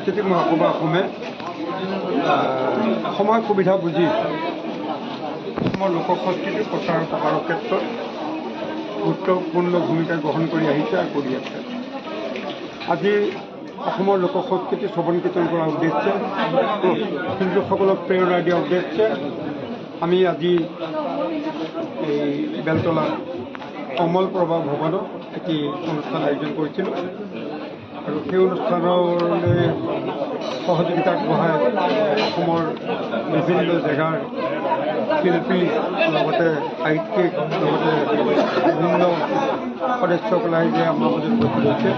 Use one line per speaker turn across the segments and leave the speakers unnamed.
সাংস্কৃতিক মহাসভা অসমে সময় সুবিধা বুজি অসমৰ লোক সংস্কৃতিৰ প্ৰচাৰ প্ৰসাৰৰ ক্ষেত্ৰত গুৰুত্বপূৰ্ণ ভূমিকা গ্ৰহণ কৰি আহিছে আৰু কৰি আছে। আজি অসমৰ লোক সংস্কৃতি শ্ৰৱণ কীৰ্তন কৰাৰ উদ্দেশ্যে হিন্দুসকলক প্ৰেৰণা দিয়াৰ উদ্দেশ্যে আমি আজি এই বেলতলা কমল প্ৰভা ভৱনত এটি অনুষ্ঠান আয়োজন কৰিছিলোঁ আৰু সেই অনুষ্ঠানলৈ সহযোগিতা আগবঢ়াই অসমৰ বিভিন্ন জেগাৰ শিল্পী লগতে সাহিত্যিক লগতে বিভিন্ন সদস্যসকলে যে আমাৰ মাজত উপস্থিত হৈছে।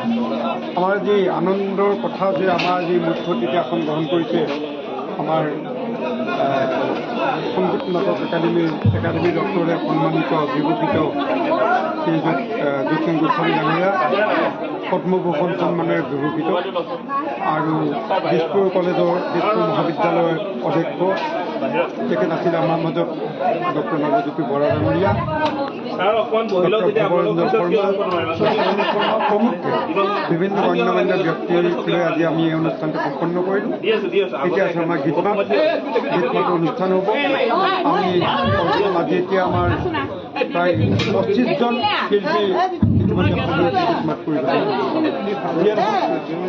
আমাৰ যি আনন্দৰ কথা যে আমাৰ যি মুখ্য অতিথি আসন গ্ৰহণ কৰিছে আমাৰ সংগীত নাটক একাডেমি ডক্টৰে সন্মানিত বিভূষিত শ্ৰীযুত যতীন গোস্বামী ডাঙৰীয়া পদ্মভূষণ সন্মানেৰে বিভূষিত আৰু দিছপুৰ কলেজৰ দিছপুৰ মহাবিদ্যালয়ৰ অধ্যক্ষ তেখেত আছিল আমাৰ মাজত ডক্টৰ নৱজ্যোতি বৰা ডাঙৰীয়া, প্ৰমুখ্যে বিভিন্ন গণ্যমান্য ব্যক্তিৰ লৈ আজি আমি এই অনুষ্ঠানটো সম্পন্ন কৰিলোঁ। এতিয়া আছে আমাৰ গীতমাতৰ অনুষ্ঠান হ'ব। আমি আজি এতিয়া আমাৰ প্ৰায় 25জন শিল্পী ইতিমধ্যে গীতমাত কৰিব।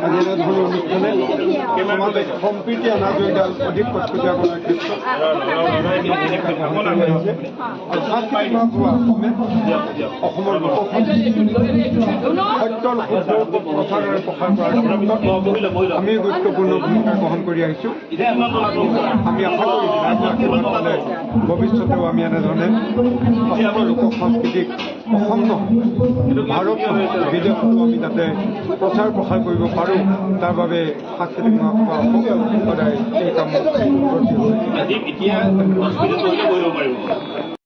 আজি এনেধৰণৰ অনুষ্ঠানে সমাজত সম্প্ৰীতি অনাৰ জৰিয়তে অধিক প্ৰস্তুতি কৰাৰ ক্ষেত্ৰত আৰু সাংস্কৃতিক মহাসভা অসমৰ লোকসংস্কৃতি সত্যৰ শুদ্ধৰ প্ৰচাৰেৰে প্ৰসাৰ কৰাৰ ক্ষেত্ৰত আমি গুৰুত্বপূৰ্ণ ভূমিকা গ্ৰহণ কৰি আহিছোঁ। আমি আশা কৰিছোঁ আশীৰ্বাদ পালে ভৱিষ্যতেও আমি এনেধৰণে অসমৰ লোক সংস্কৃতিক অসম নহয় ভাৰত বিদেশতো আমি যাতে প্ৰচাৰ প্ৰসাৰ কৰিব পাৰোঁ তাৰ বাবে সাংস্কৃতিক মহাসভা সদায় এই কাম